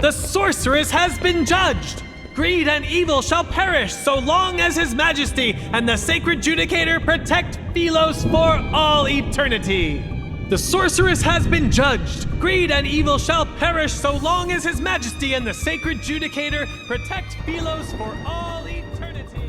The sorceress has been judged! Greed and evil shall perish so long as His Majesty and the Sacred Judicator protect Sylus for all eternity! The sorceress has been judged! Greed and evil shall perish so long as His Majesty and the Sacred Judicator protect Sylus for all eternity!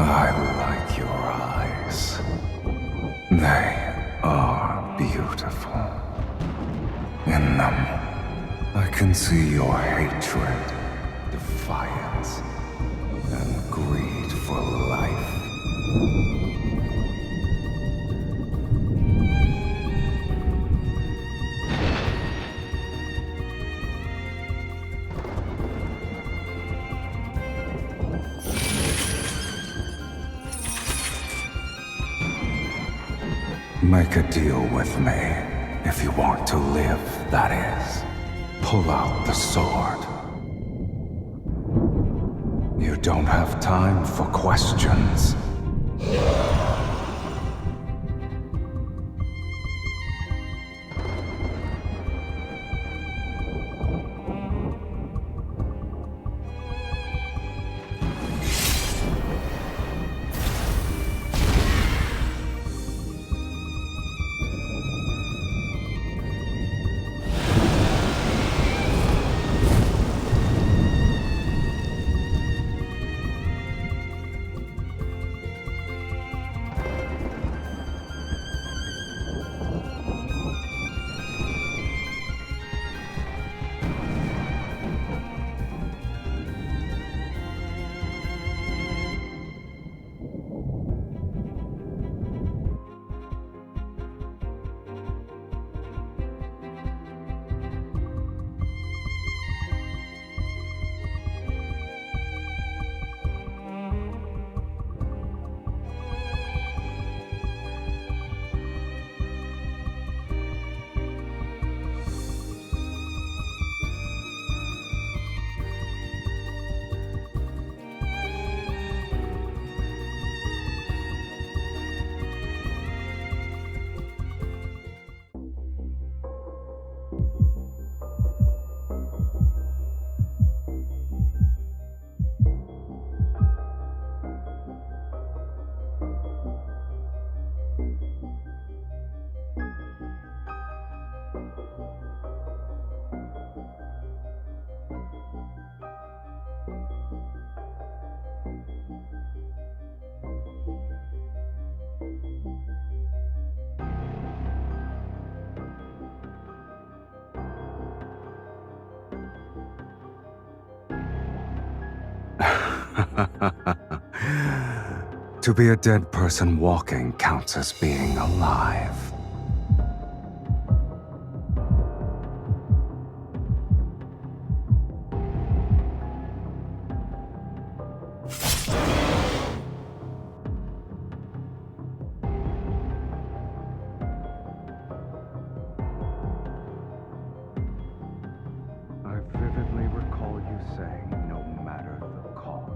I like your eyes. They are beautiful. In them, I can see your hatred, defiance, and greed for life. Make a deal with me, if you want to live, that is. Pull out the sword. You don't have time for questions. To be a dead person walking counts as being alive. I vividly recall you saying, no matter the cost.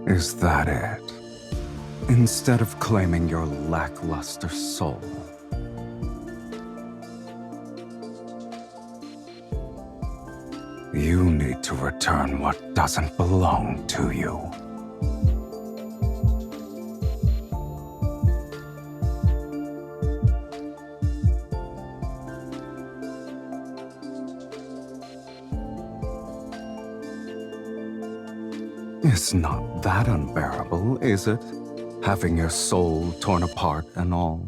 Is that it? Instead of claiming your lackluster soul. You need to return what doesn't belong to you. It's not that unbearable, is it? Having your soul torn apart and all.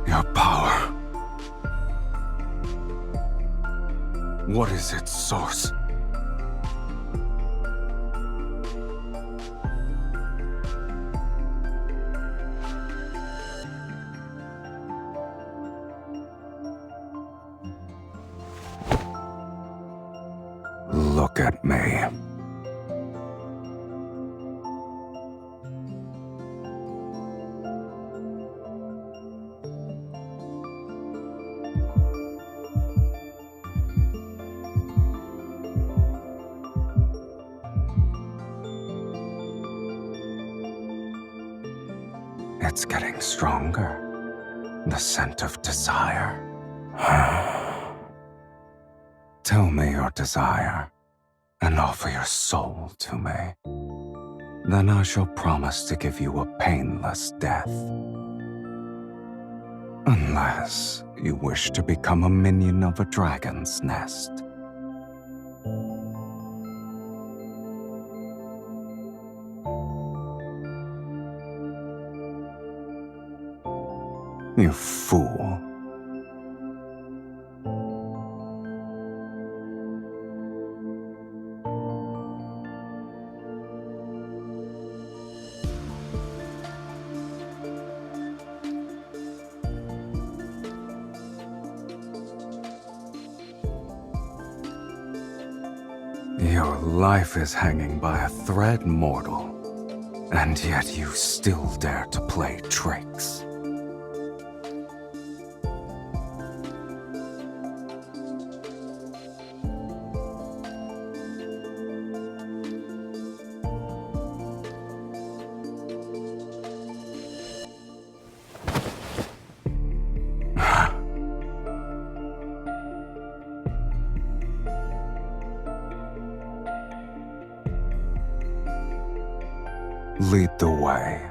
Your power. What is its source? Look at me. It's getting stronger. The scent of desire. Tell me your desire, and offer your soul to me. Then I shall promise to give you a painless death. Unless you wish to become a minion of a dragon's nest. You fool. Your life is hanging by a thread, mortal. And yet you still dare to play tricks. Lead the way.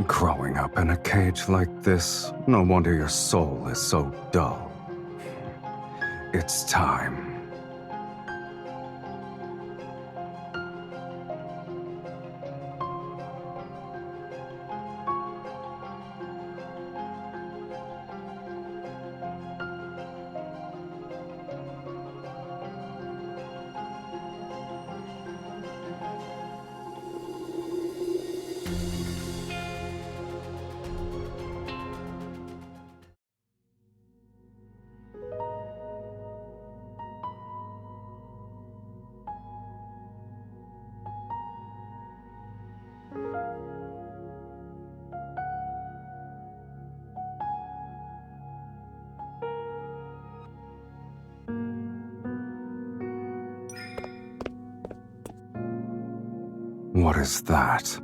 Growing up in a cage like this, no wonder your soul is so dull. It's time. What is that?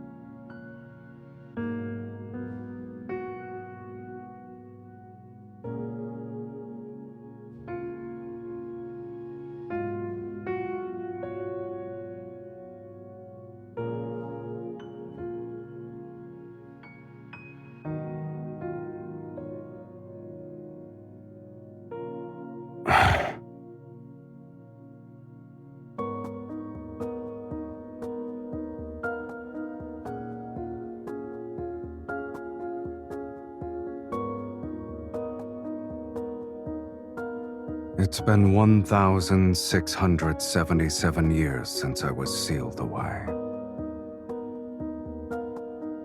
It's been 1,677 years since I was sealed away.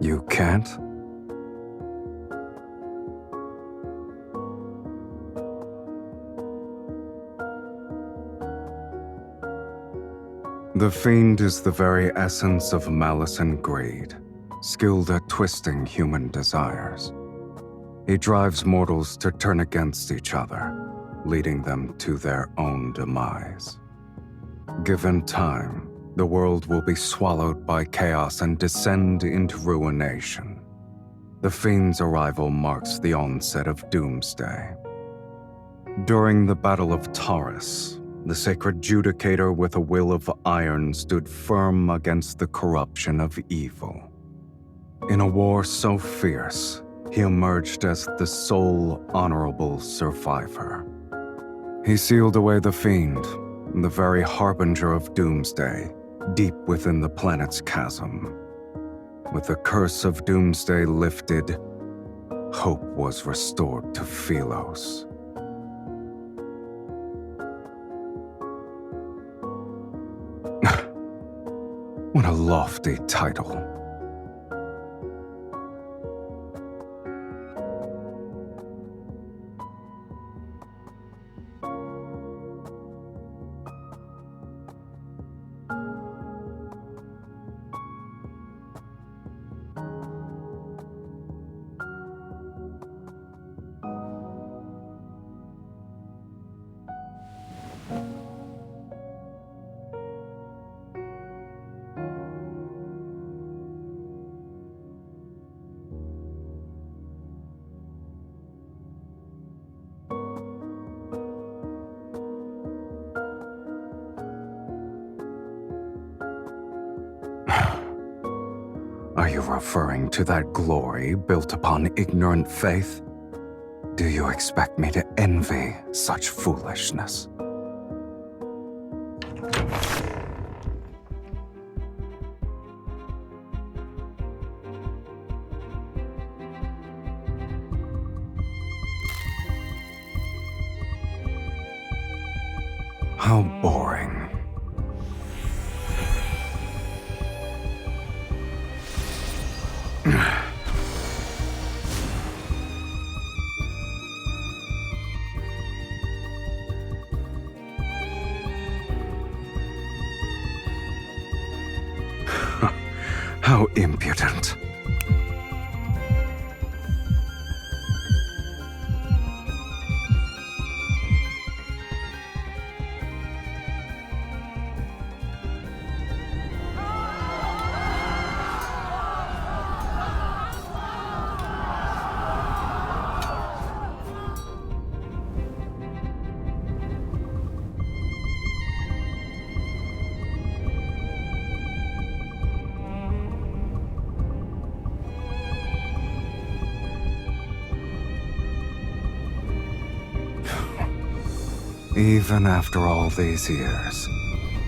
You can't? The fiend is the very essence of malice and greed, skilled at twisting human desires. He drives mortals to turn against each other, leading them to their own demise. Given time, the world will be swallowed by chaos and descend into ruination. The fiend's arrival marks the onset of doomsday. During the Battle of Taurus, the sacred judicator with a will of iron stood firm against the corruption of evil. In a war so fierce, he emerged as the sole honorable survivor. He sealed away the fiend, the very harbinger of doomsday, deep within the planet's chasm. With the curse of doomsday lifted, hope was restored to Philos. What a lofty title. Are you referring to that glory built upon ignorant faith? Do you expect me to envy such foolishness? How boring. How impudent. Even after all these years,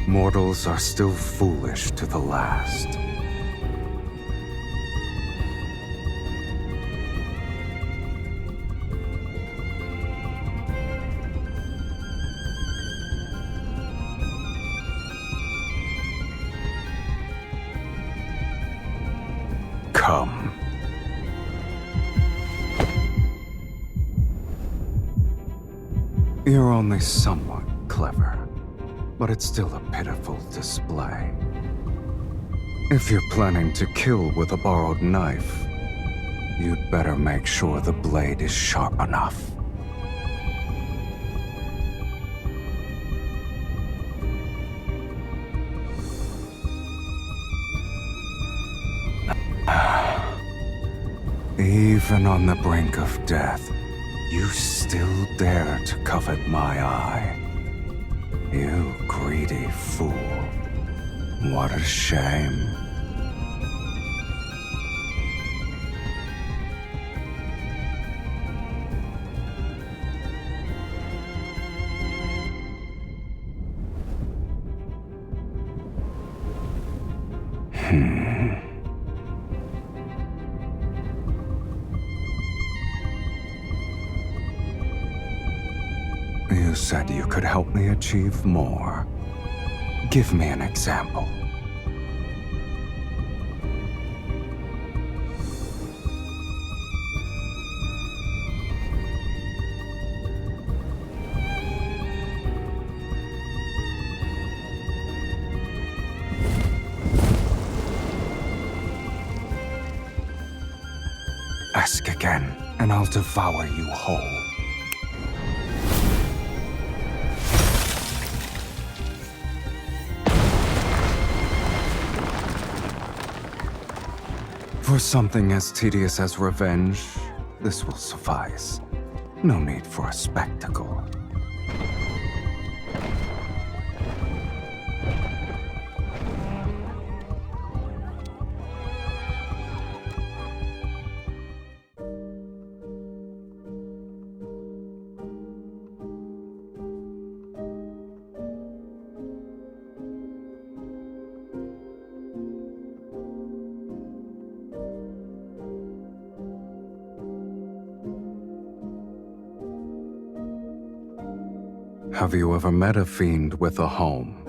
mortals are still foolish to the last. Come. You're only somewhat clever, but it's still a pitiful display. If you're planning to kill with a borrowed knife, you'd better make sure the blade is sharp enough. Even on the brink of death, you still dare to covet my eye. You greedy fool. What a shame. You said you could help me achieve more. Give me an example. Ask again, and I'll devour you whole. For something as tedious as revenge, this will suffice. No need for a spectacle. Have you ever met a fiend with a home?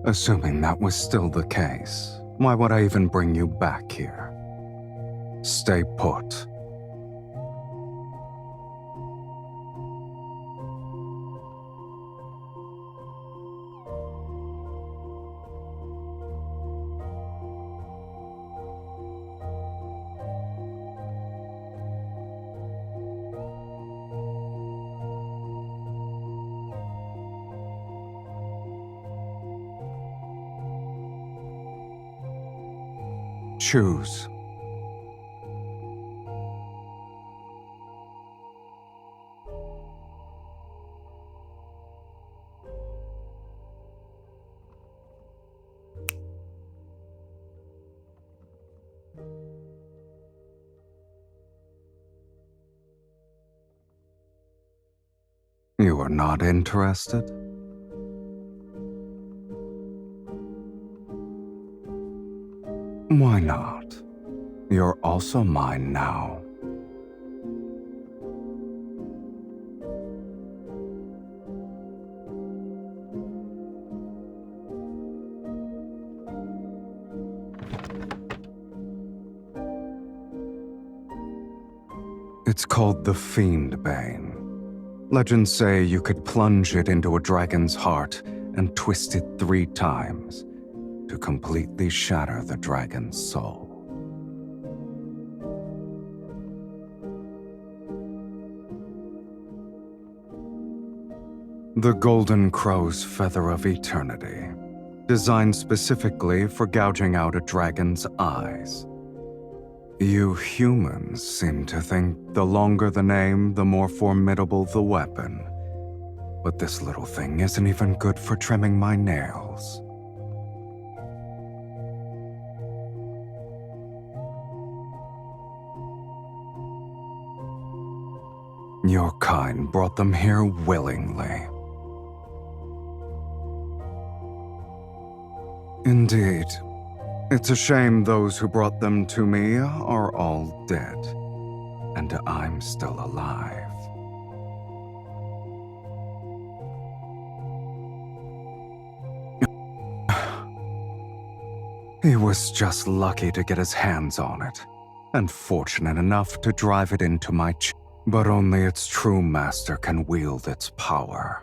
Assuming that was still the case, why would I even bring you back here? Stay put. Choose. You are not interested? Why not? You're also mine now. It's called the Fiend Bane. Legends say you could plunge it into a dragon's heart and twist it 3 times to completely shatter the dragon's soul. The Golden Crow's Feather of Eternity, designed specifically for gouging out a dragon's eyes. You humans seem to think the longer the name, the more formidable the weapon. But this little thing isn't even good for trimming my nails. Your kind brought them here willingly. Indeed. It's a shame those who brought them to me are all dead, and I'm still alive. He was just lucky to get his hands on it, and fortunate enough to drive it into my but only its true master can wield its power.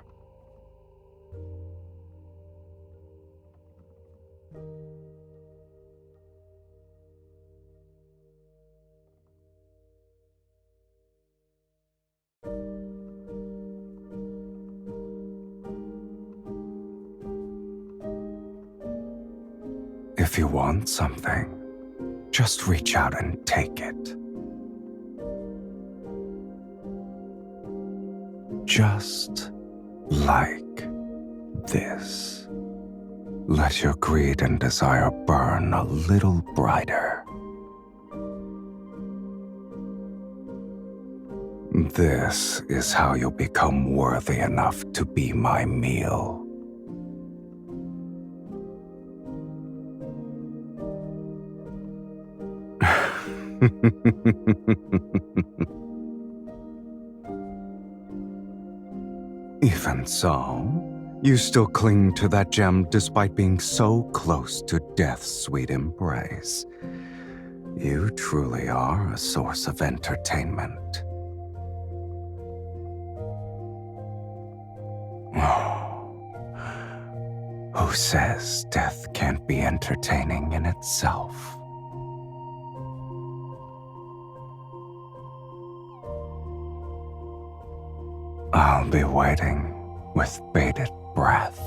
If you want something, just reach out and take it. Just like this. Let your greed and desire burn a little brighter. This is how you'll become worthy enough to be my meal. Even so, you still cling to that gem despite being so close to death's sweet embrace. You truly are a source of entertainment. Who says death can't be entertaining in itself? I'll be waiting with bated breath.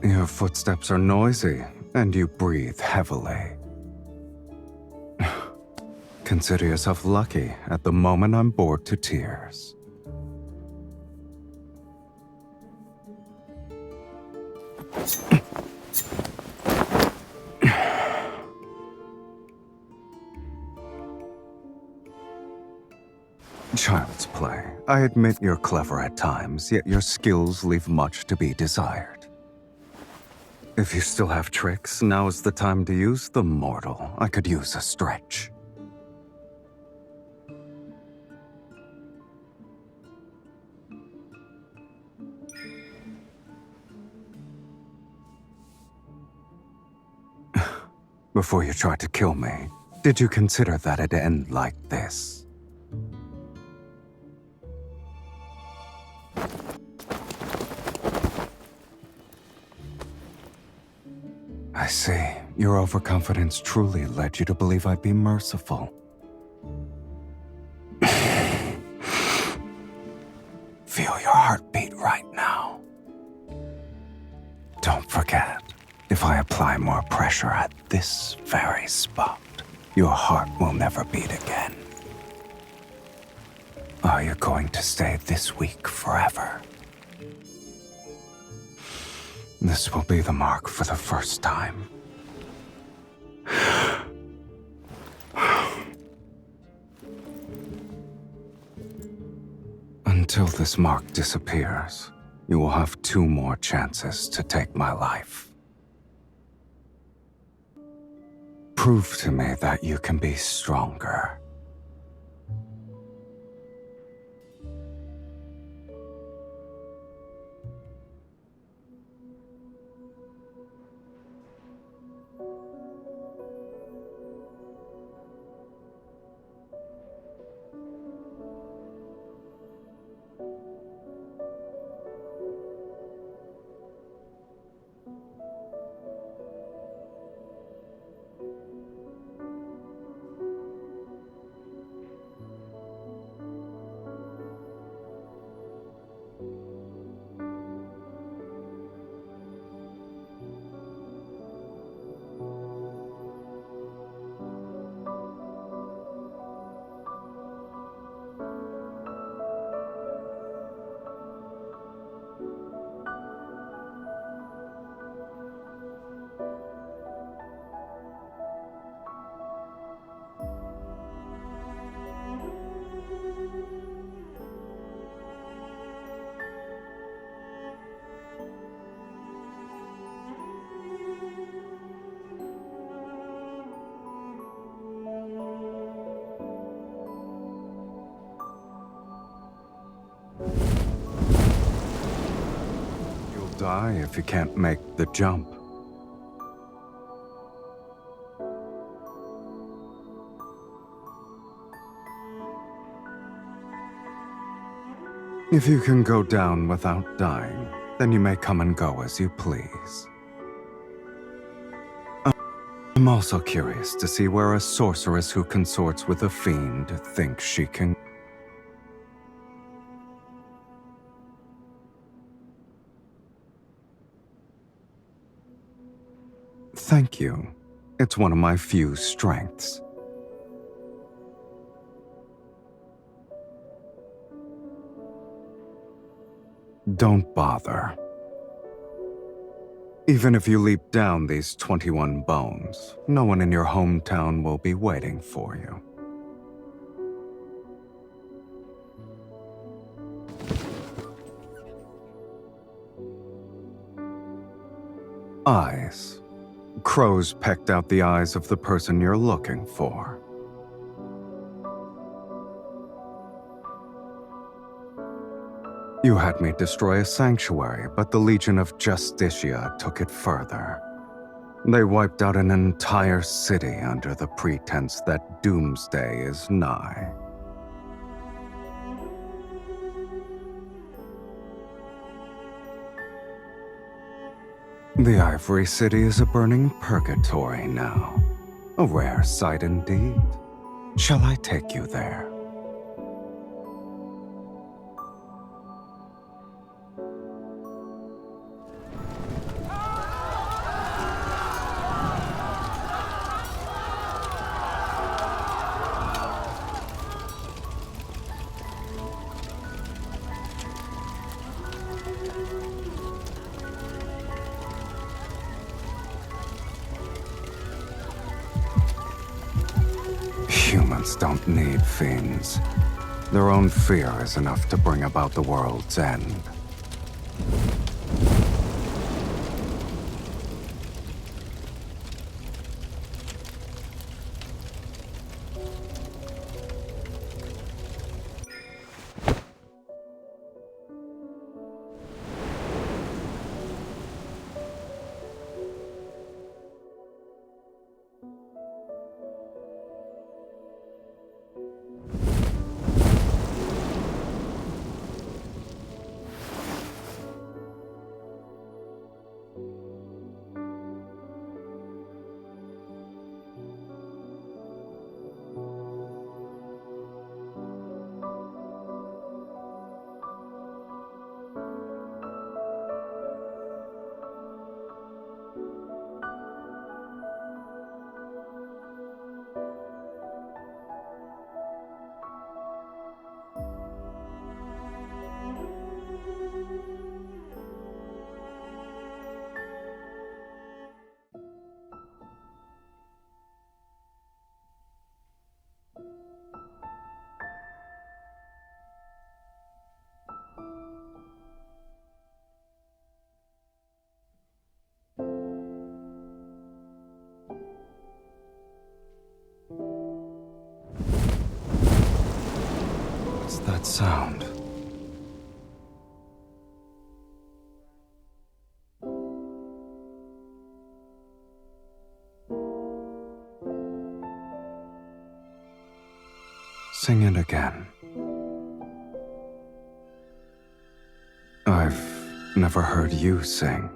Your footsteps are noisy, and you breathe heavily. Consider yourself lucky. At the moment, I'm bored to tears. Child's play. I admit you're clever at times, yet your skills leave much to be desired. If you still have tricks, now is the time to use them, mortal. I could use a stretch. Before you tried to kill me, did you consider that it'd end like this? I see. Your overconfidence truly led you to believe I'd be merciful. Feel your heartbeat right now. Don't forget, if I apply more pressure at this very spot, your heart will never beat again. Are you going to stay this weak forever? This will be the mark for the first time. Until this mark disappears, you will have 2 more chances to take my life. Prove to me that you can be stronger. You'll die if you can't make the jump. If you can go down without dying, then you may come and go as you please. I'm also curious to see where a sorceress who consorts with a fiend thinks she can. Thank you. It's one of my few strengths. Don't bother. Even if you leap down these 21 bones, no one in your hometown will be waiting for you. Eyes. Crows pecked out the eyes of the person you're looking for. You had me destroy a sanctuary, but the Legion of Justicia took it further. They wiped out an entire city under the pretense that doomsday is nigh. The Ivory City is a burning purgatory now. A rare sight indeed. Shall I take you there? Humans don't need fiends. Their own fear is enough to bring about the world's end. that sound? Sing it again. I've never heard you sing.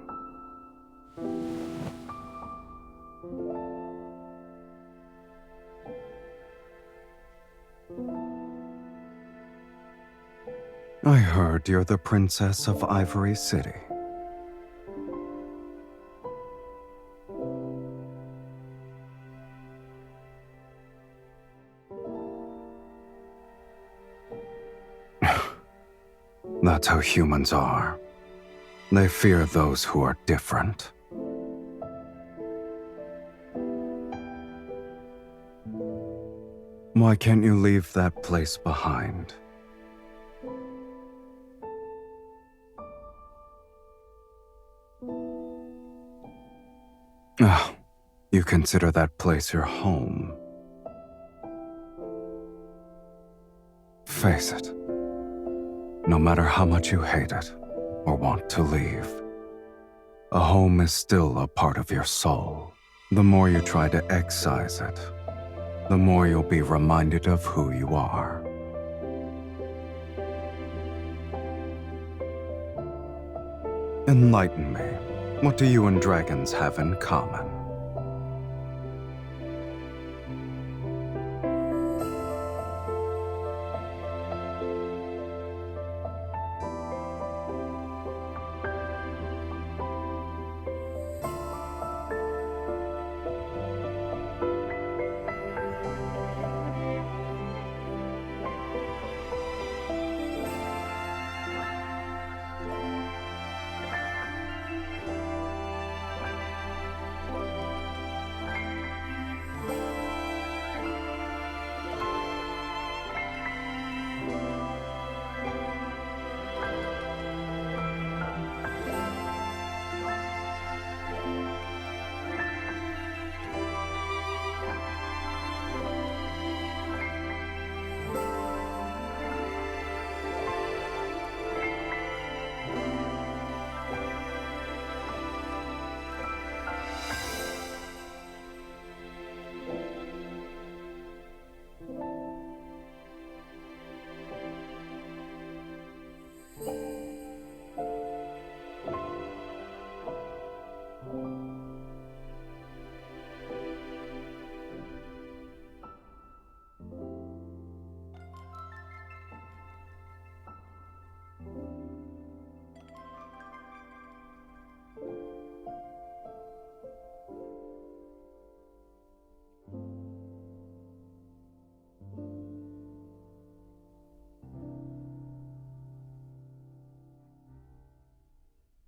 I heard you're the princess of Ivory City. That's how humans are. They fear those who are different. Why can't you leave that place behind? Ah, you consider that place your home. Face it. No matter how much you hate it or want to leave, a home is still a part of your soul. The more you try to excise it, the more you'll be reminded of who you are. Enlighten me. What do you and dragons have in common?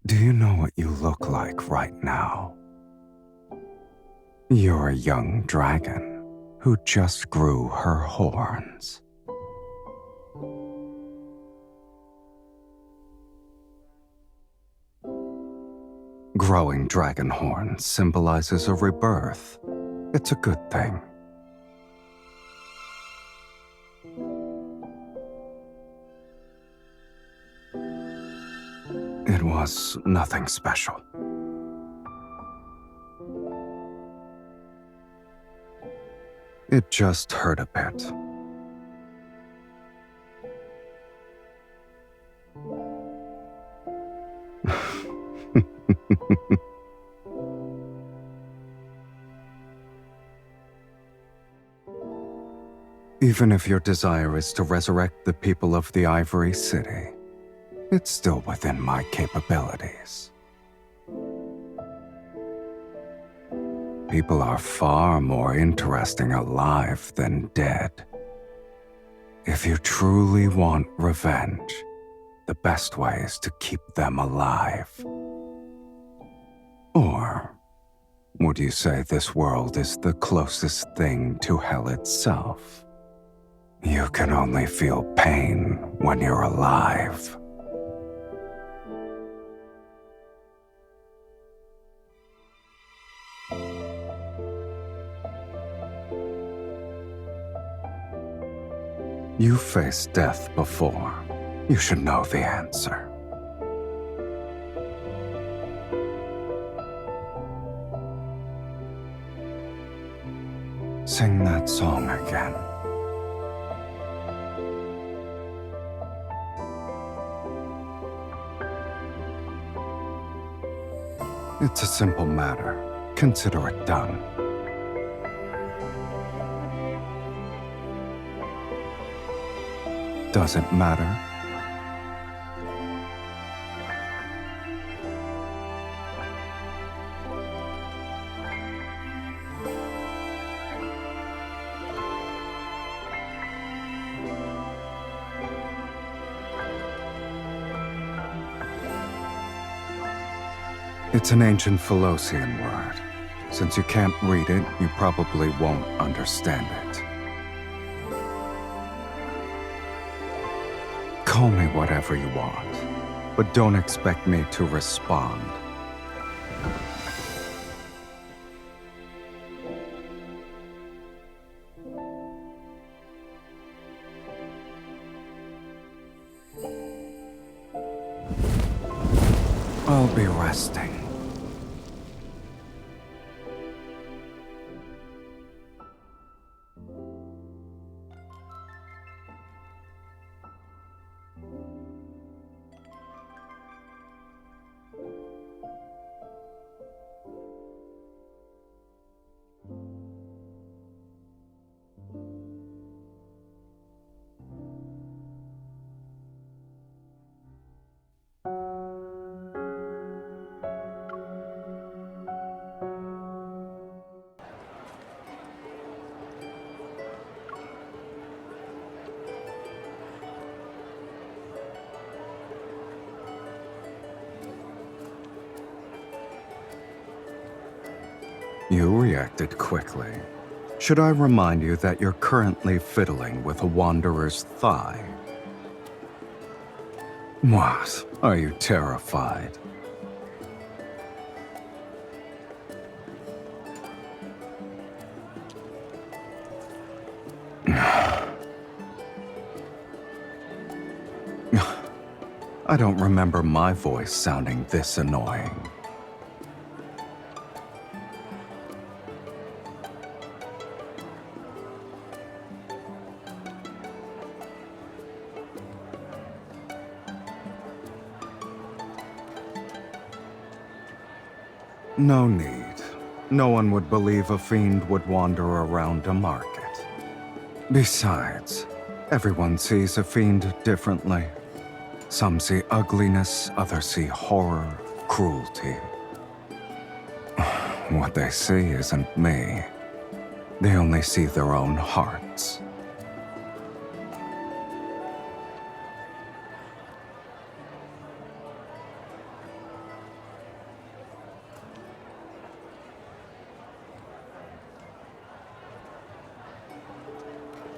Do you know what you look like right now? You're a young dragon who just grew her horns. Growing dragon horns symbolizes a rebirth. It's a good thing. It was nothing special. It just hurt a bit. Even if your desire is to resurrect the people of the Ivory City, it's still within my capabilities. People are far more interesting alive than dead. If you truly want revenge, the best way is to keep them alive. Or would you say this world is the closest thing to hell itself? You can only feel pain when you're alive. You faced death before. You should know the answer. Sing that song again. It's a simple matter. Consider it done. Does it matter? It's an ancient Philosian word. Since you can't read it, you probably won't understand it. Call me whatever you want, but don't expect me to respond. I'll be resting. You reacted quickly. Should I remind you that you're currently fiddling with a wanderer's thigh? What? Are you terrified? I don't remember my voice sounding this annoying. No need. No one would believe a fiend would wander around a market. Besides, everyone sees a fiend differently. Some see ugliness, others see horror, cruelty. What they see isn't me. They only see their own hearts.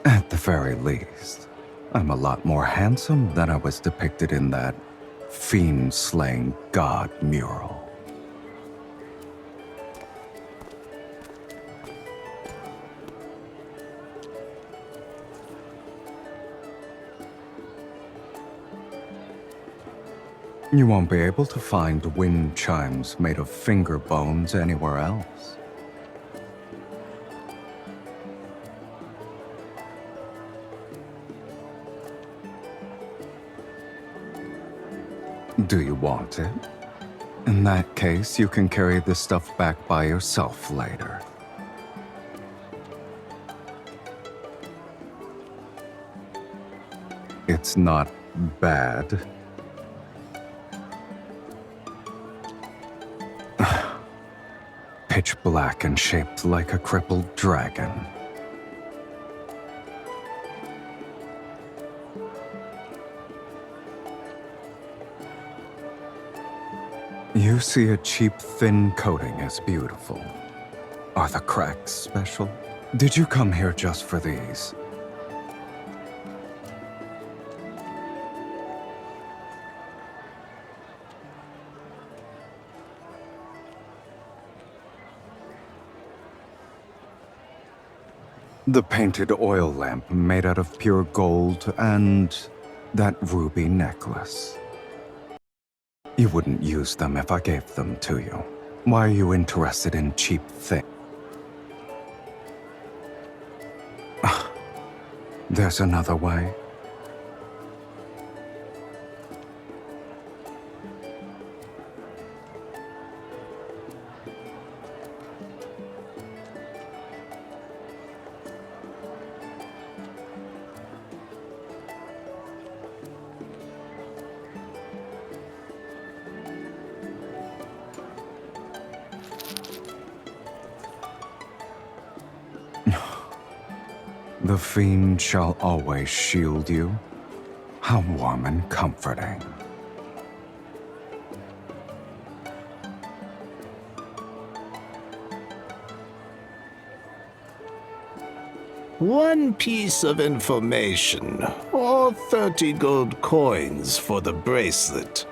At the very least, I'm a lot more handsome than I was depicted in that fiend-slaying god mural. You won't be able to find wind chimes made of finger bones anywhere else. Do you want it? In that case, you can carry the stuff back by yourself later. It's not bad. Pitch black and shaped like a crippled dragon. You see a cheap, thin coating as beautiful. Are the cracks special? Did you come here just for these? The painted oil lamp made out of pure gold and that ruby necklace. You wouldn't use them if I gave them to you. Why are you interested in cheap things? There's another way. The fiend shall always shield you. How warm and comforting. One piece of information, or 30 gold coins for the bracelet.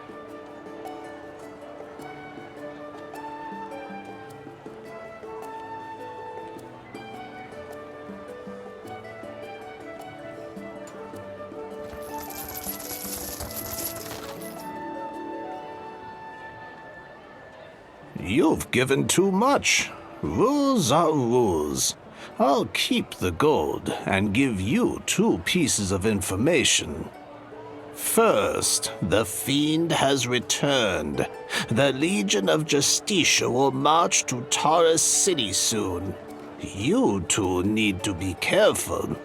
You've given too much. Rules are rules. I'll keep the gold and give you 2 pieces of information. First, the fiend has returned. The Legion of Justicia will march to Taurus City soon. You two need to be careful.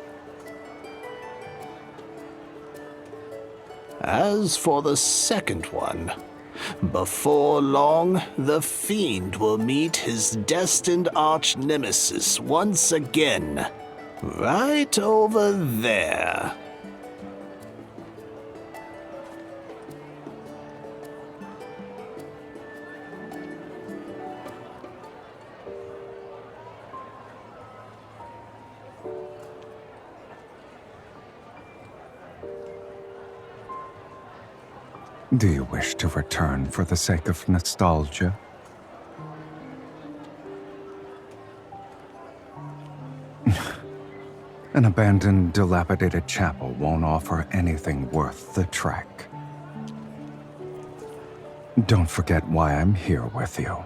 As for the second one, before long, the fiend will meet his destined arch-nemesis once again. Right over there. Do you wish to return for the sake of nostalgia? An abandoned, dilapidated chapel won't offer anything worth the trek. Don't forget why I'm here with you.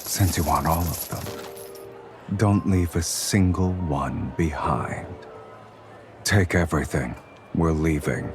Since you want all of them, don't leave a single one behind. Take everything. We're leaving.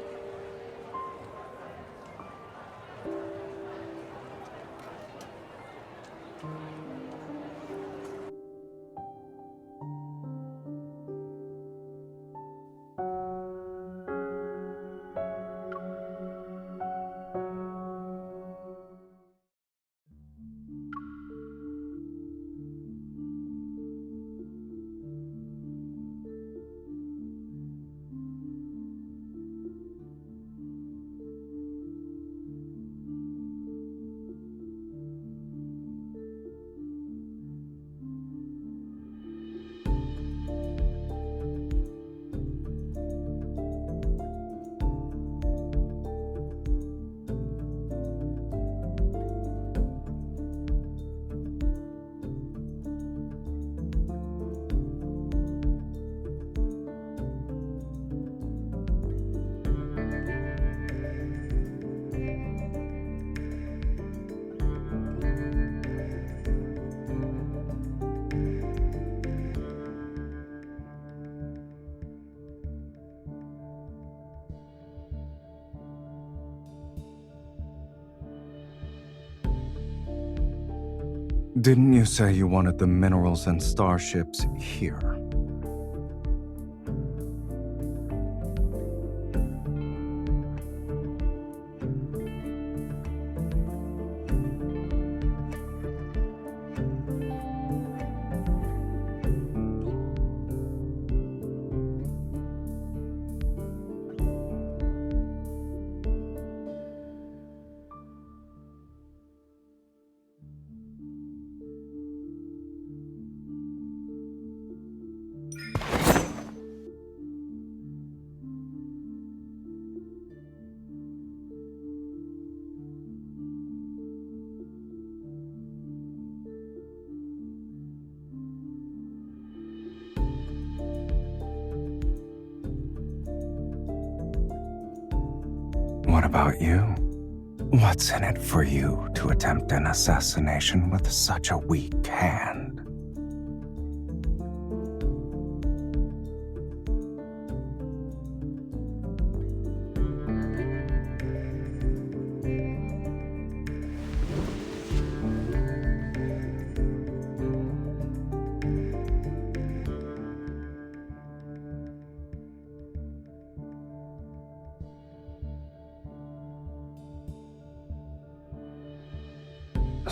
Didn't you say you wanted the minerals and starships here? What about you? What's in it for you to attempt an assassination with such a weak hand?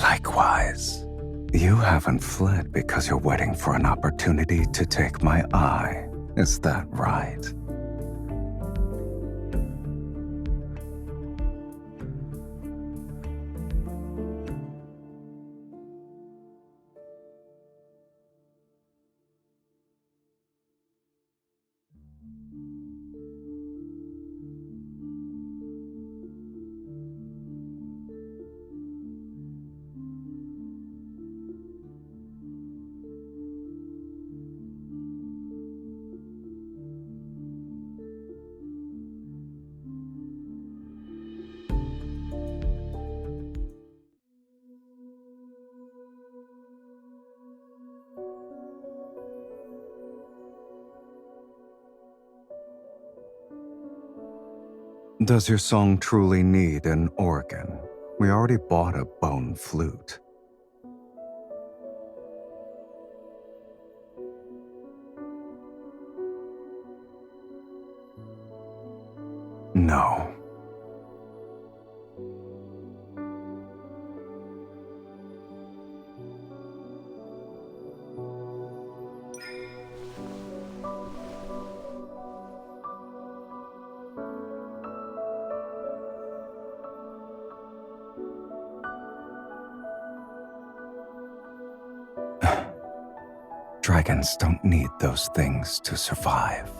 Likewise, you haven't fled because you're waiting for an opportunity to take my eye. Is that right? Does your song truly need an organ? We already bought a bone flute. No. Dragons don't need those things to survive.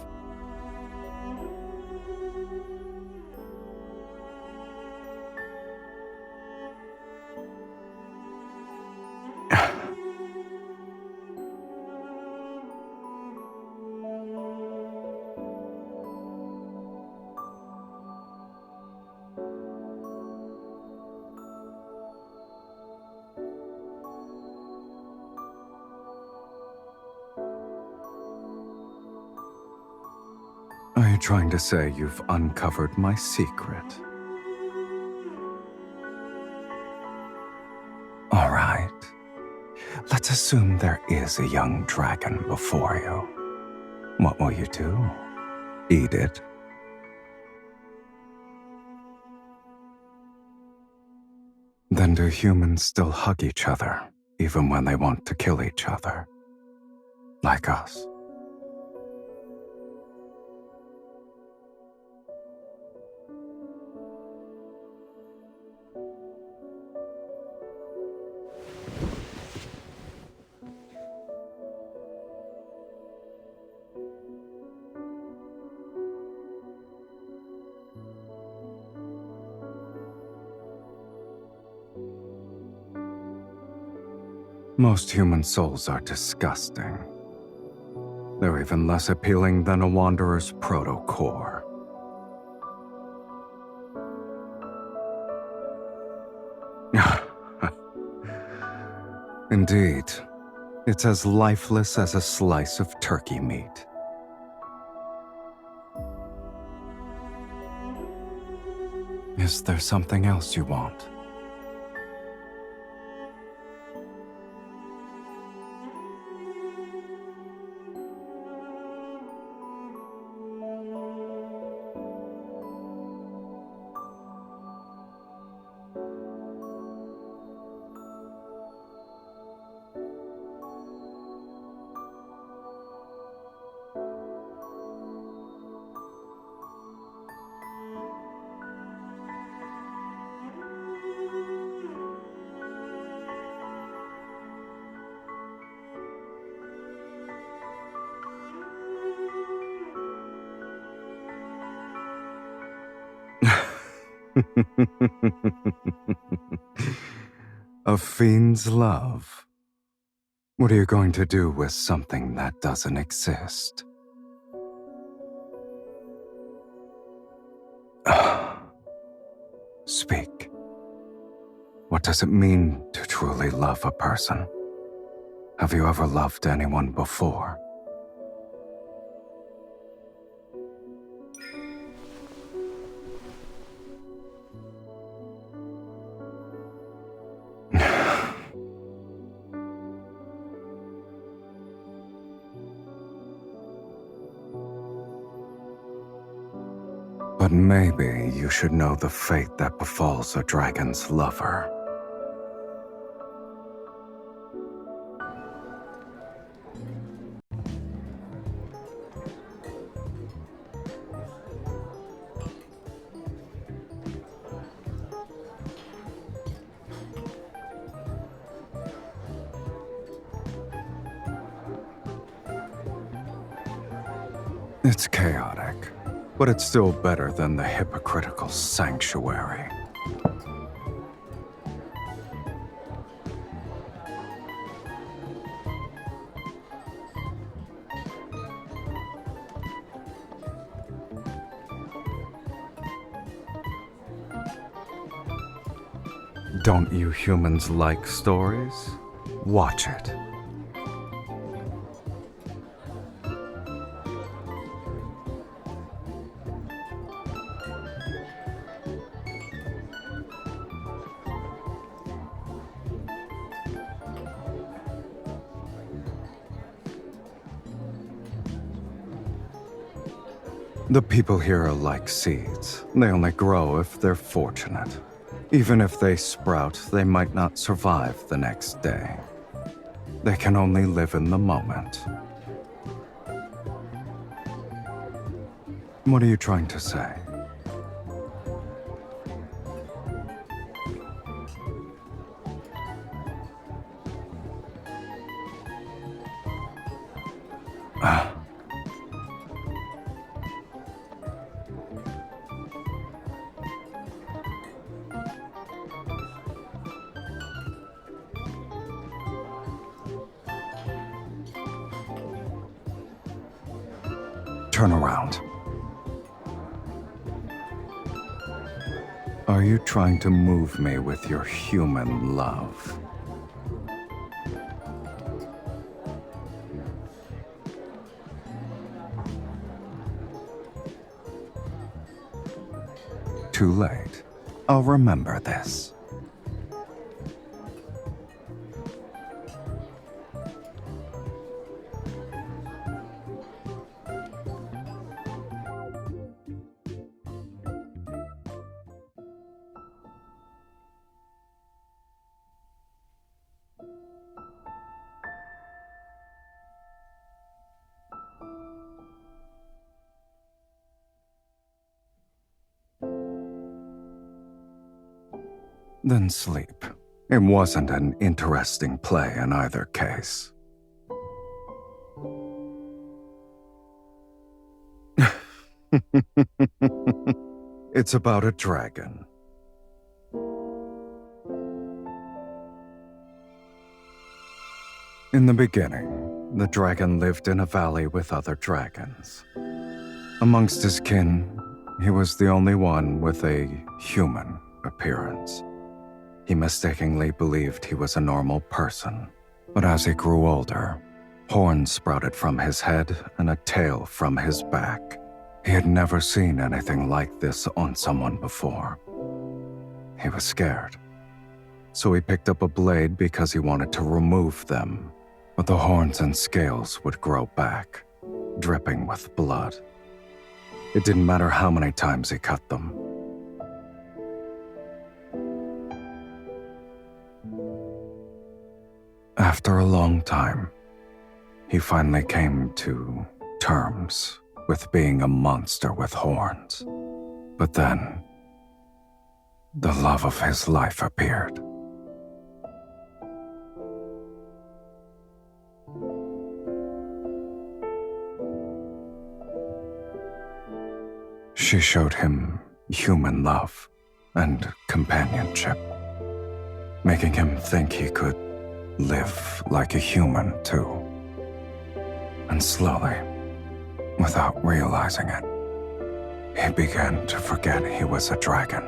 Are you trying to say you've uncovered my secret? All right. Let's assume there is a young dragon before you. What will you do? Eat it? Then do humans still hug each other, even when they want to kill each other? Like us? Most human souls are disgusting. They're even less appealing than a wanderer's proto-core. Indeed, it's as lifeless as a slice of turkey meat. Is there something else you want? A fiend's love. What are you going to do with something that doesn't exist? Speak. What does it mean to truly love a person? Have you ever loved anyone before? But maybe you should know the fate that befalls a dragon's lover. It's chaotic, but it's still better than the hypocritical sanctuary. Don't you humans like stories? Watch it. The people here are like seeds. They only grow if they're fortunate. Even if they sprout, they might not survive the next day. They can only live in the moment. What are you trying to say? Turn around. Are you trying to move me with your human love? Too late. I'll remember this. Then sleep. It wasn't an interesting play in either case. It's about a dragon. In the beginning, the dragon lived in a valley with other dragons. Amongst his kin, he was the only one with a human appearance. He mistakenly believed he was a normal person, but as he grew older, horns sprouted from his head and a tail from his back. He had never seen anything like this on someone before. He was scared, so he picked up a blade because he wanted to remove them, but the horns and scales would grow back, dripping with blood. It didn't matter how many times he cut them. After a long time, he finally came to terms with being a monster with horns. But then, the love of his life appeared. She showed him human love and companionship, making him think he could live like a human too. And slowly, without realizing it, he began to forget he was a dragon.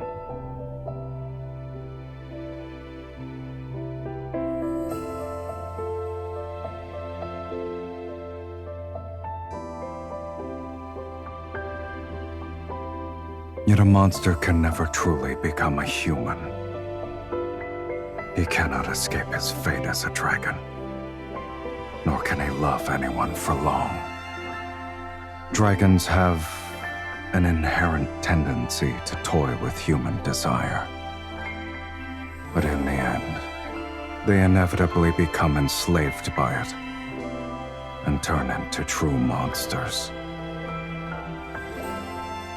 Yet a monster can never truly become a human. He cannot escape his fate as a dragon, nor can he love anyone for long. Dragons have an inherent tendency to toy with human desire. But in the end, they inevitably become enslaved by it and turn into true monsters.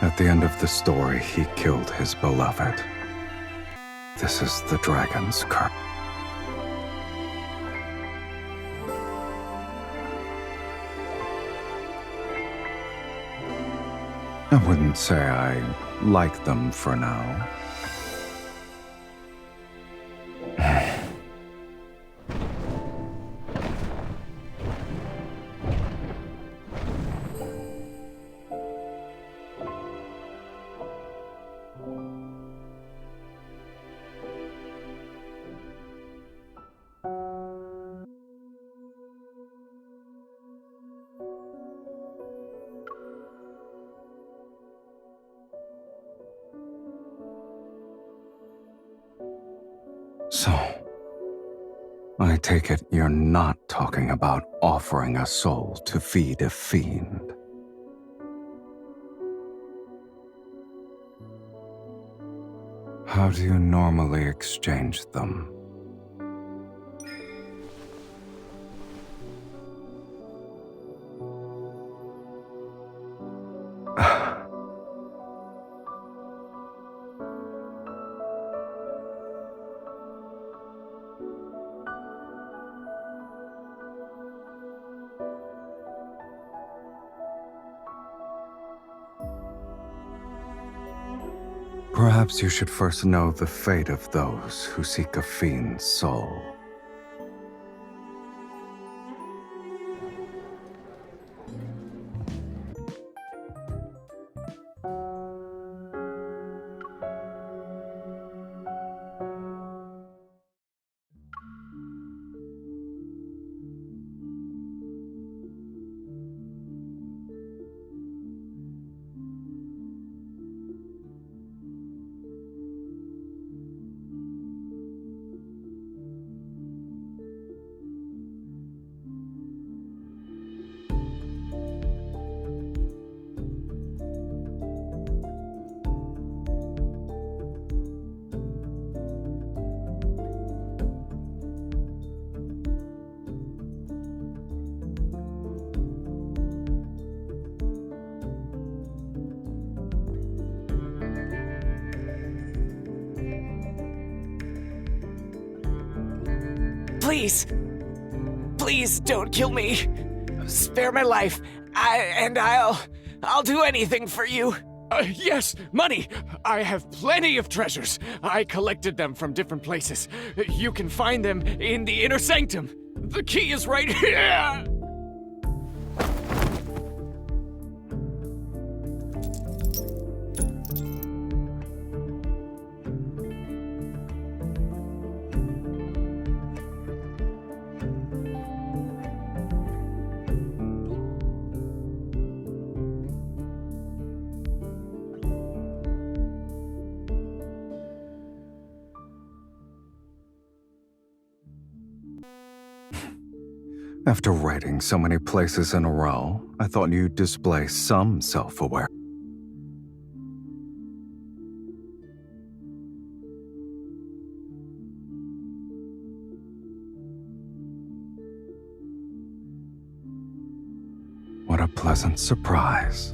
At the end of the story, he killed his beloved. This is the dragon's curse. I wouldn't say I like them for now. So, I take it you're not talking about offering a soul to feed a fiend. How do you normally exchange them? Perhaps you should first know the fate of those who seek a fiend's soul. Please. Please don't kill me. Spare my life. I'll do anything for you. Yes, money! I have plenty of treasures. I collected them from different places. You can find them in the inner sanctum. The key is right here! After writing so many places in a row, I thought you'd display some self-awareness. What a pleasant surprise.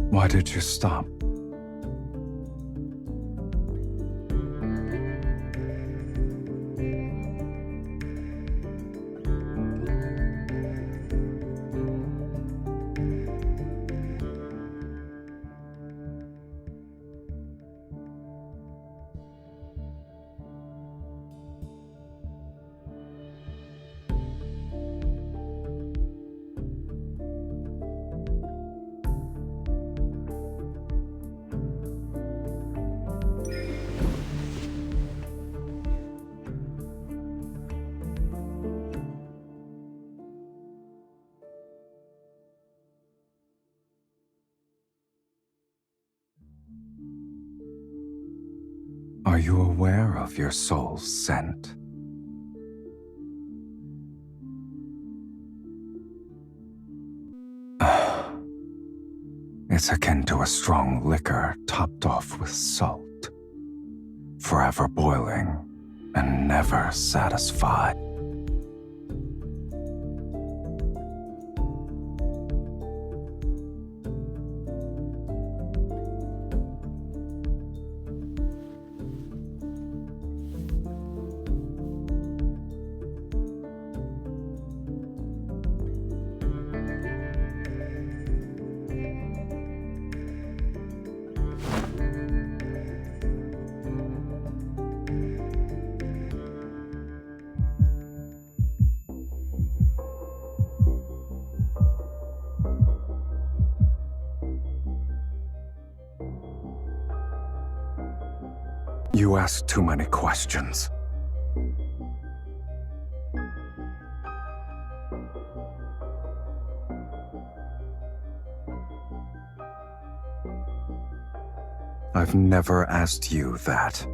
Why did you stop? Are you aware of your soul's scent? It's akin to a strong liquor topped off with salt, forever boiling and never satisfied. You ask too many questions. I've never asked you that.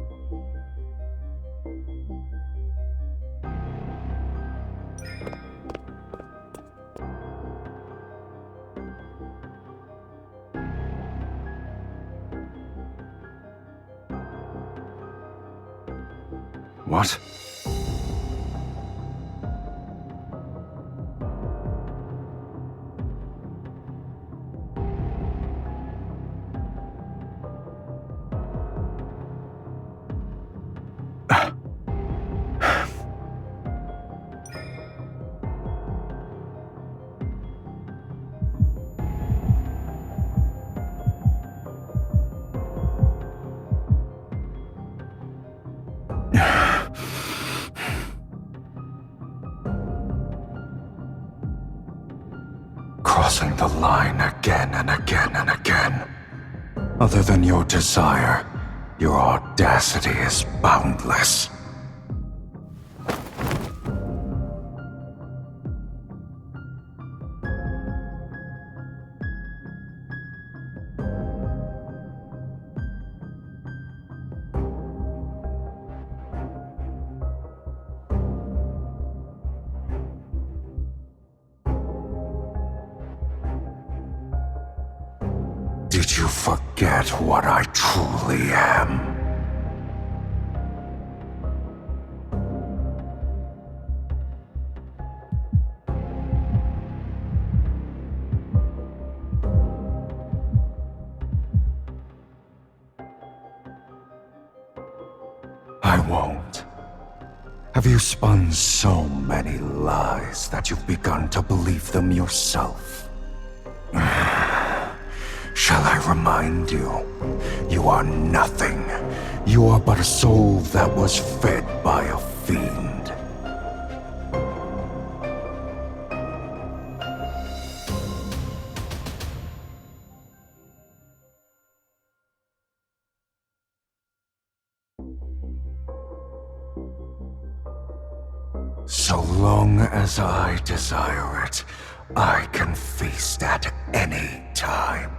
What? Crossing the line again and again and again. Other than your desire, your audacity is boundless. Did you forget what I truly am? I won't. Have you spun so many lies that you've begun to believe them yourself? Shall I remind you? You are nothing. You are but a soul that was fed by a fiend. So long as I desire it, I can feast at any time.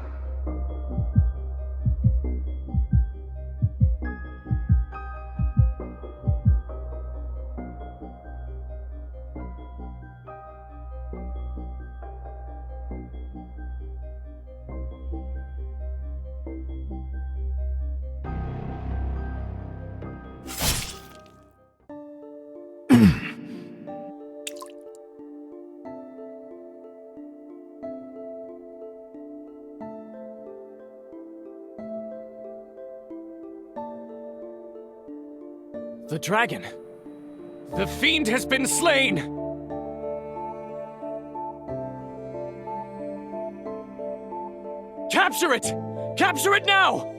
The dragon! The fiend has been slain! Capture it! Capture it now!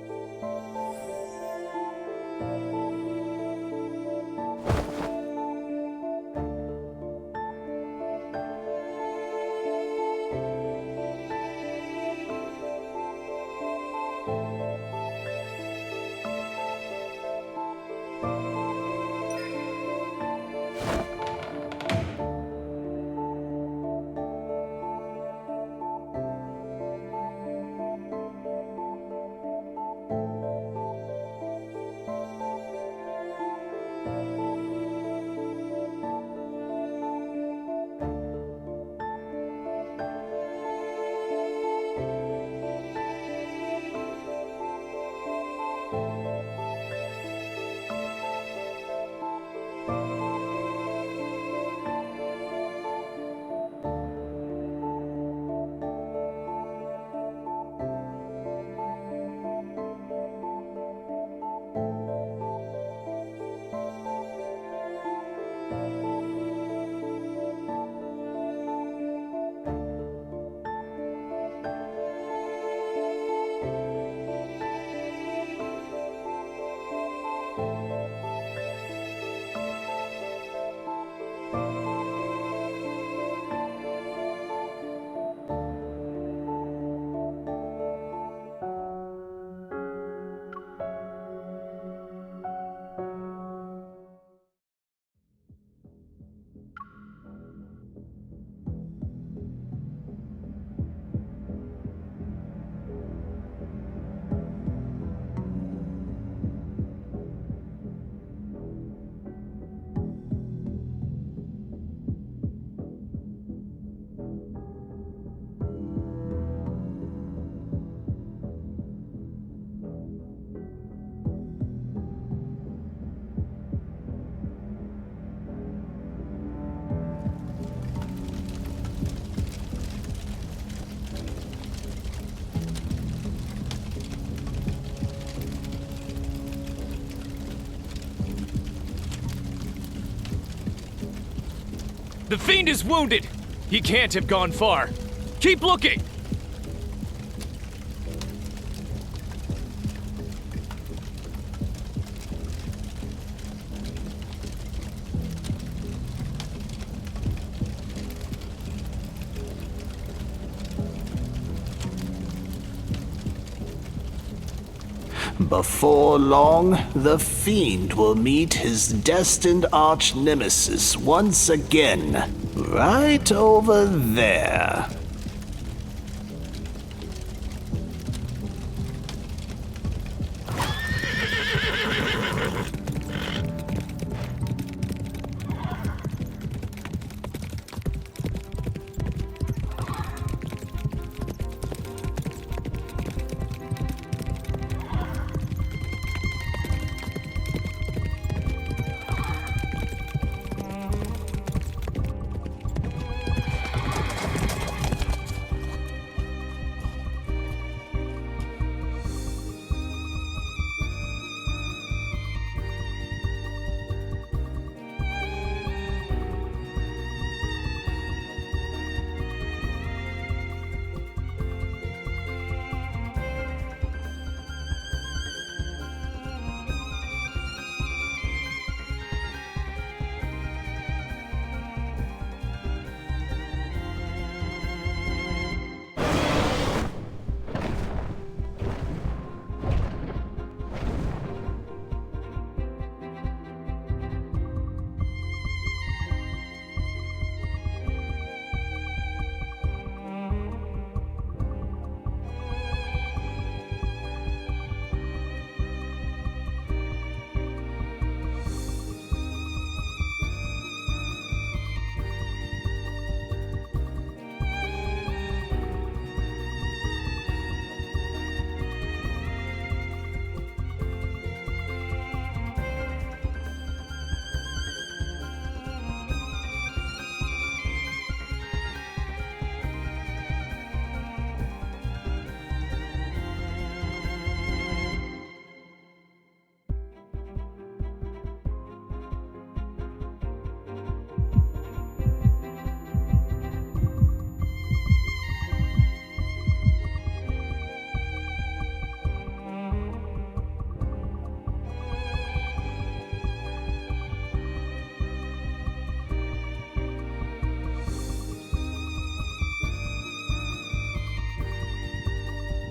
The fiend is wounded! He can't have gone far. Keep looking! Before long, the fiend will meet his destined arch-nemesis once again, right over there.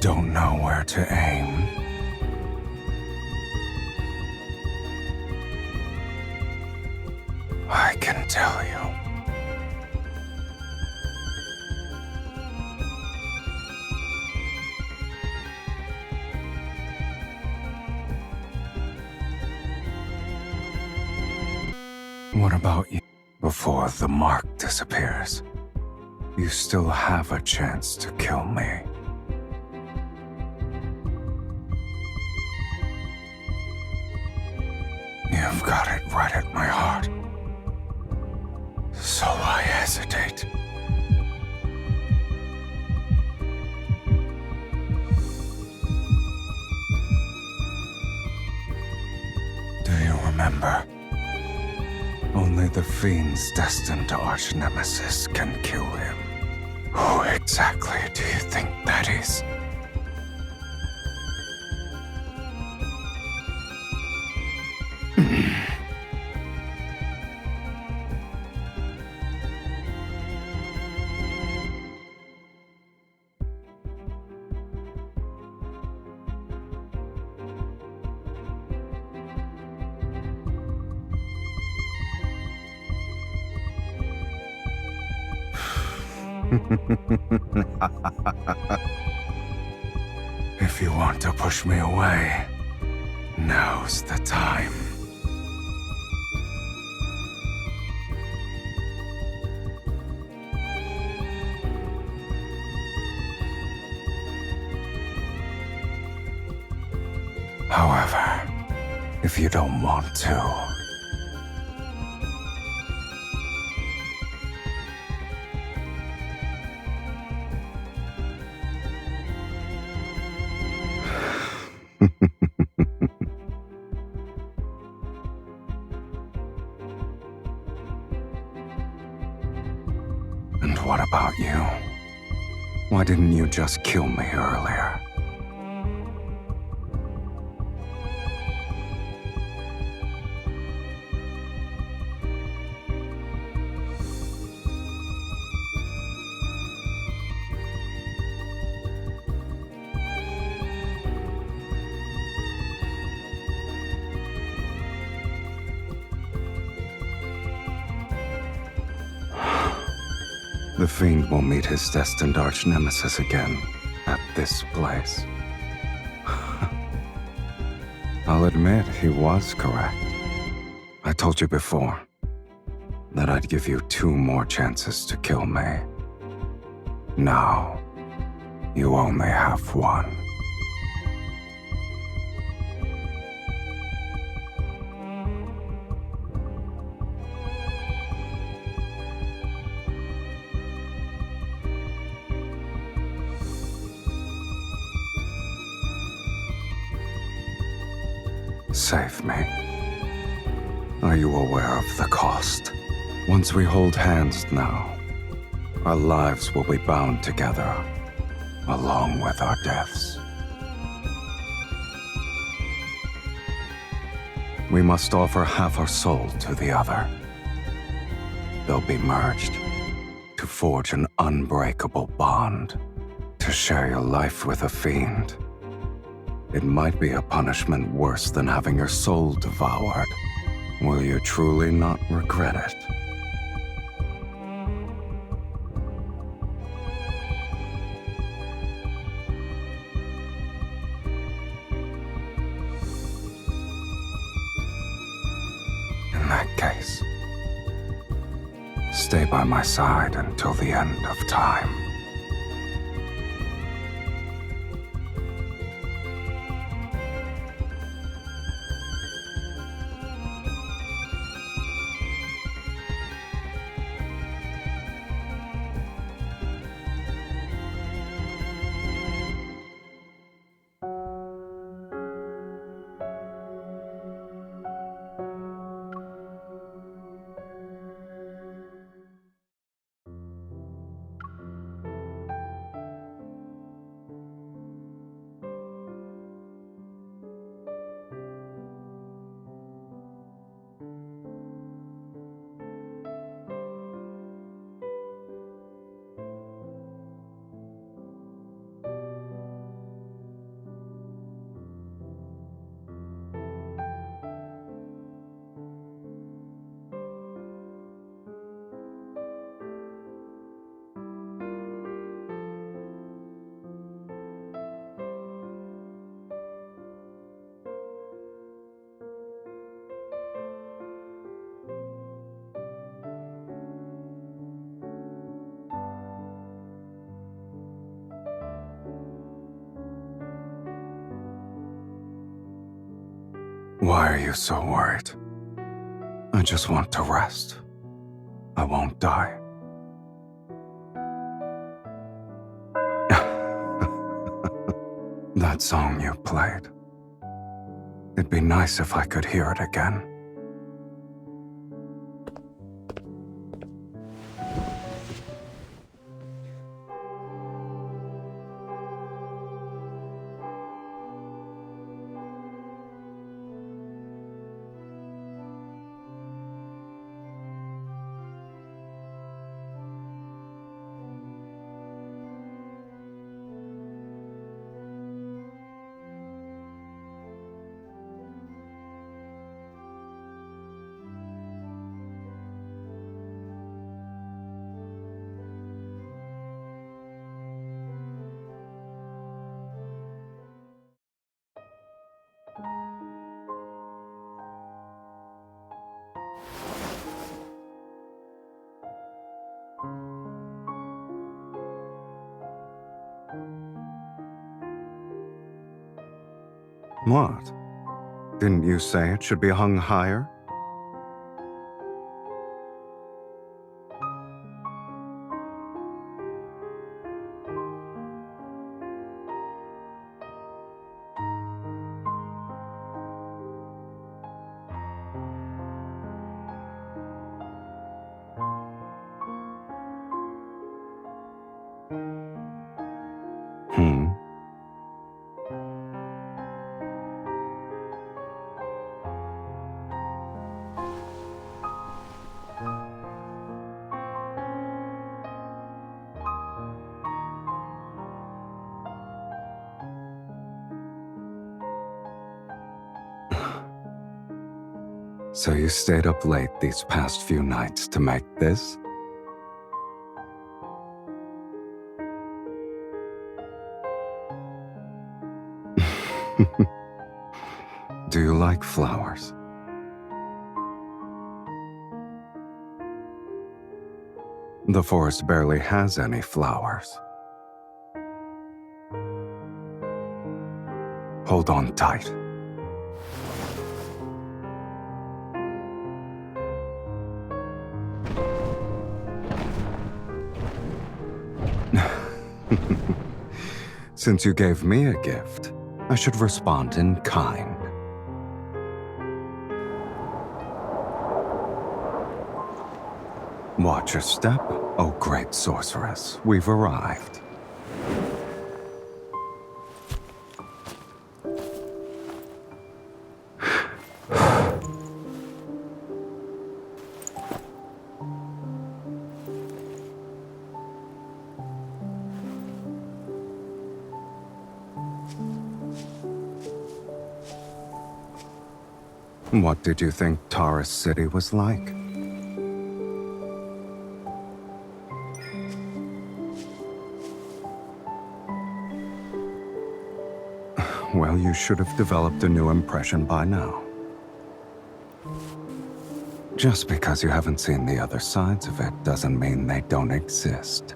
Don't know where to aim. I can tell you. What about you? Before the mark disappears, you still have a chance to kill me. You've got it right at my heart. So I hesitate. Do you remember? Only the fiend's destined arch-nemesis can kill him. Who exactly do you think that is? If you want to push me away, now's the time. However, if you don't want to, what about you? Why didn't you just kill me earlier? The fiend will meet his destined arch-nemesis again at this place. I'll admit he was correct. I told you before that I'd give you 2 more chances to kill me. Now, you only have 1. Save me. Are you aware of the cost? Once we hold hands now, our lives will be bound together, along with our deaths. We must offer half our soul to the other. They'll be merged to forge an unbreakable bond, to share your life with a fiend. It might be a punishment worse than having your soul devoured. Will you truly not regret it? In that case, stay by my side until the end of time. Why are you so worried? I just want to rest. I won't die. That song you played. It'd be nice if I could hear it again. What? Didn't you say it should be hung higher? So you stayed up late these past few nights to make this? Do you like flowers? The forest barely has any flowers. Hold on tight. Since you gave me a gift, I should respond in kind. Watch your step, oh great sorceress. We've arrived. What did you think Taurus City was like? Well, you should have developed a new impression by now. Just because you haven't seen the other sides of it doesn't mean they don't exist.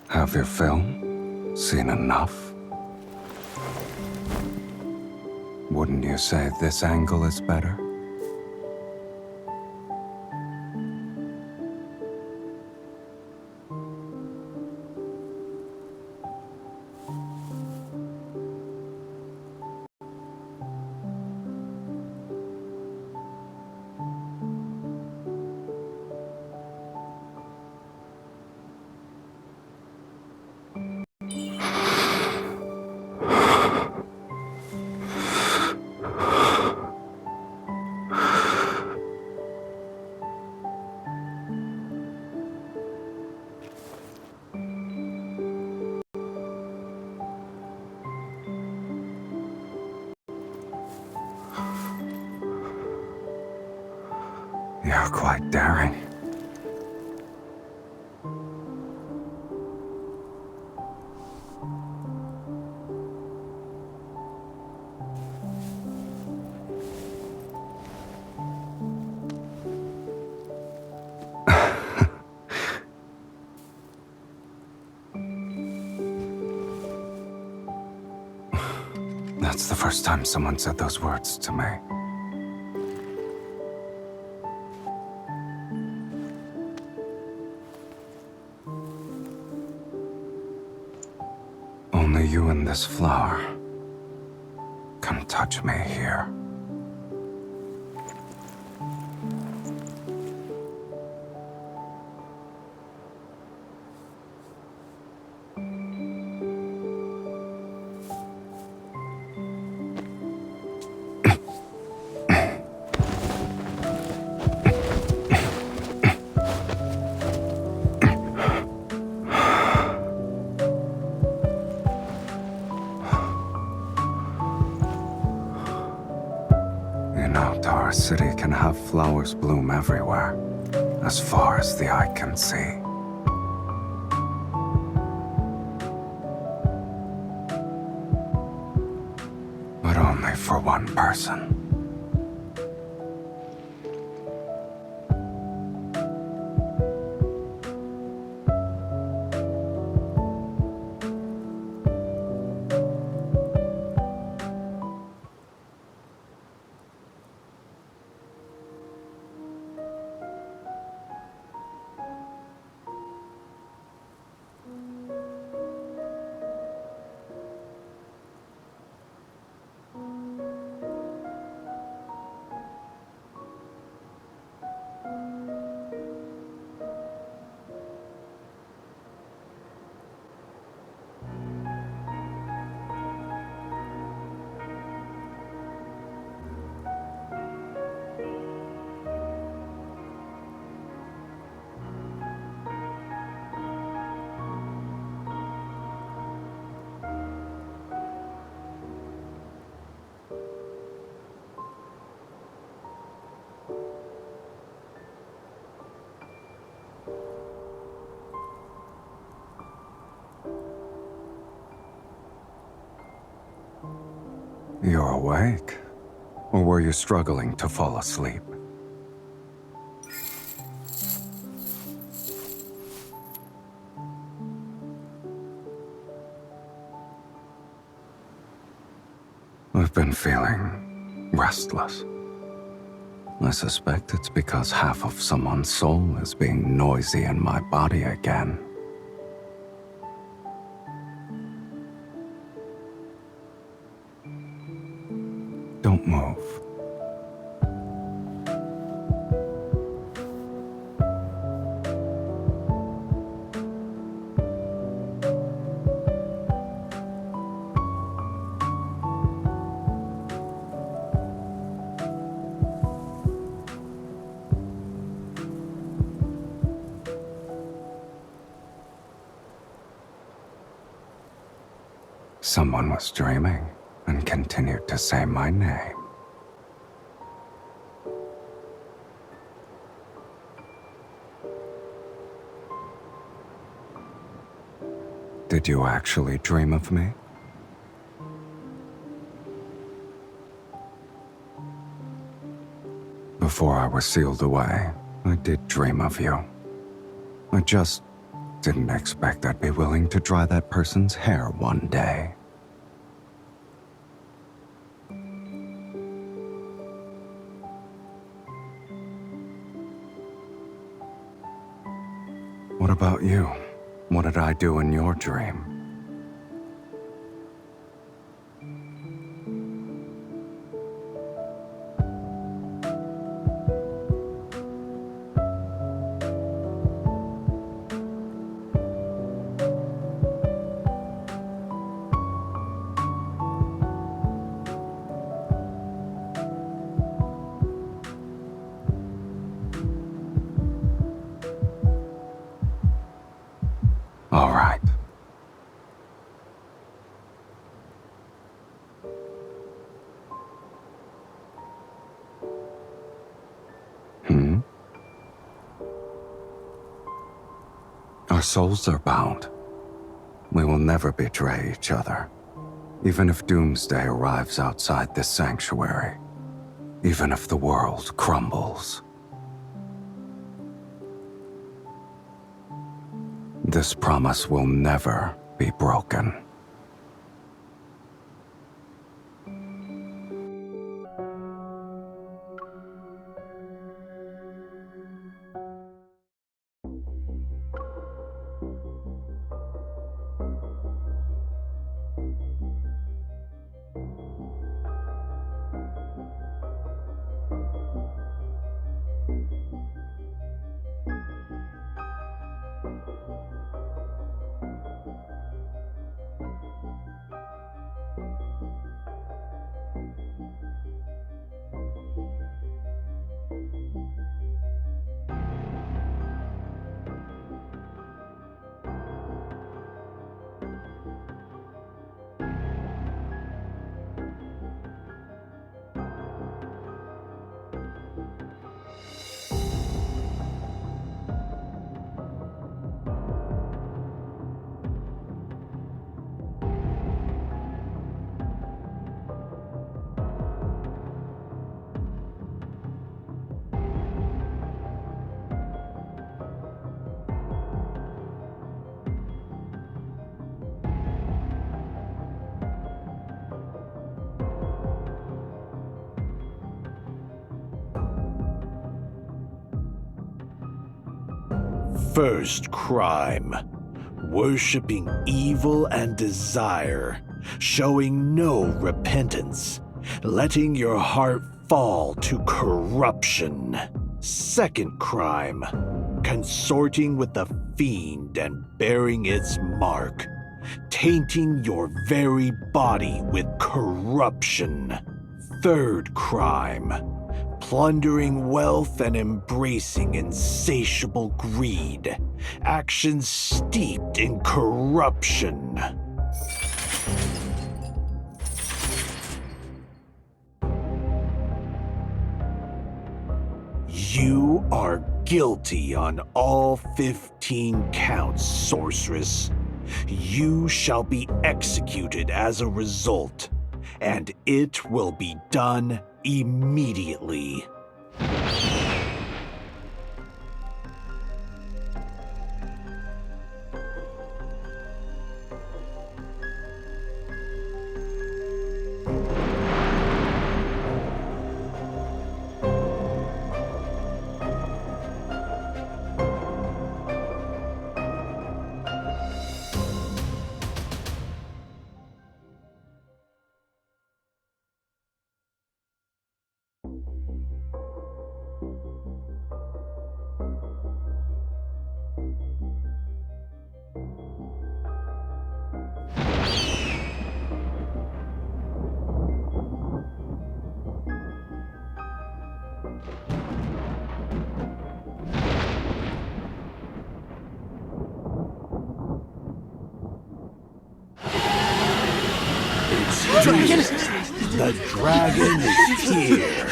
Have you film? Seen enough? Wouldn't you say this angle is better? You're quite daring. That's the first time someone said those words to me. Only you and this flower can touch me here. Our city can have flowers bloom everywhere, as far as the eye can see. But only for one person. You're awake? Or were you struggling to fall asleep? I've been feeling restless. I suspect it's because half of someone's soul is being noisy in my body again. Don't move. Someone was dreaming and continued to say my name. Did you actually dream of me? Before I was sealed away, I did dream of you. I just didn't expect I'd be willing to dry that person's hair one day. What about you? What did I do in your dream? All right. Our souls are bound. We will never betray each other, even if doomsday arrives outside this sanctuary, even if the world crumbles. This promise will never be broken. First crime, worshipping evil and desire, showing no repentance, letting your heart fall to corruption. Second crime, consorting with the fiend and bearing its mark, tainting your very body with corruption. Third crime, plundering wealth and embracing insatiable greed, actions steeped in corruption. You are guilty on all 15 counts, sorceress. You shall be executed as a result, and it will be done immediately. The dragon is here.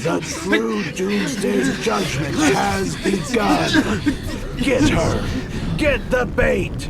The true Doomsday judgment has begun. Get her. Get the bait.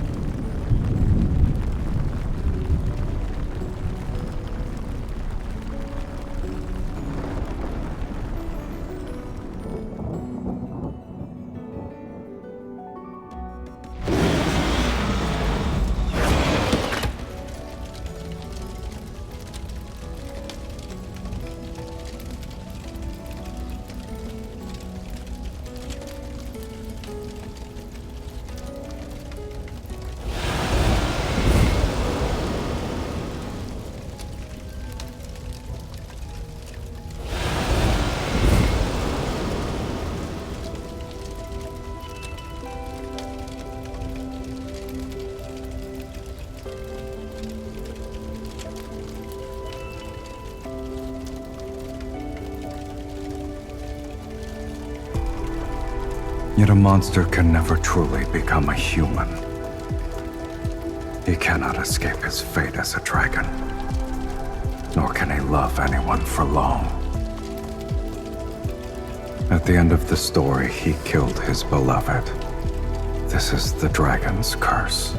Yet a monster can never truly become a human. He cannot escape his fate as a dragon, nor can he love anyone for long. At the end of the story, he killed his beloved. This is the dragon's curse.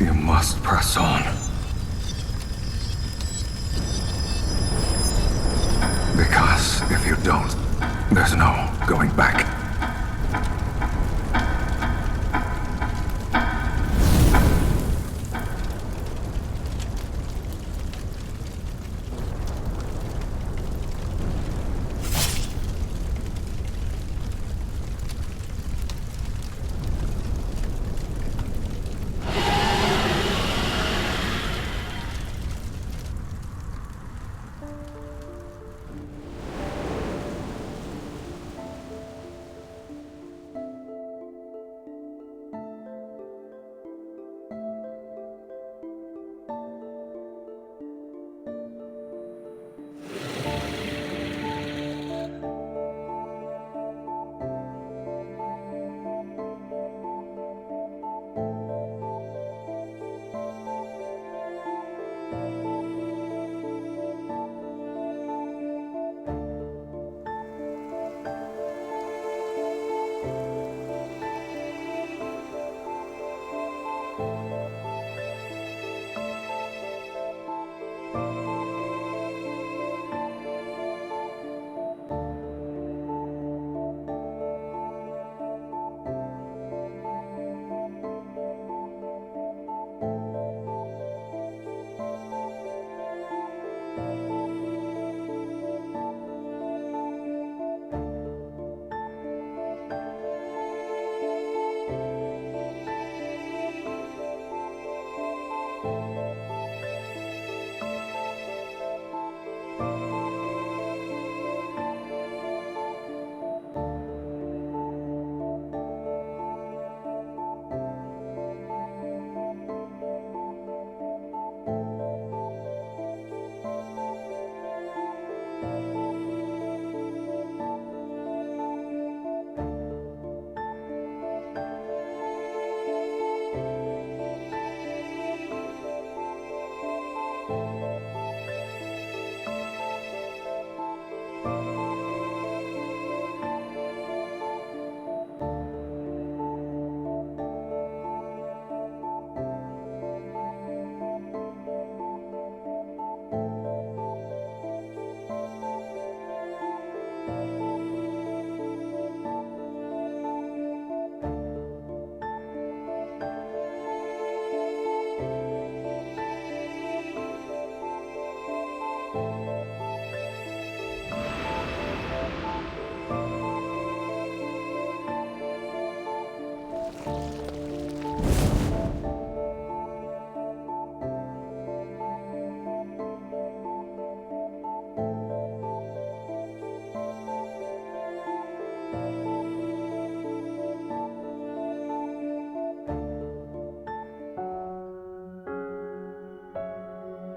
You must press on. Because if you don't, there's no going back.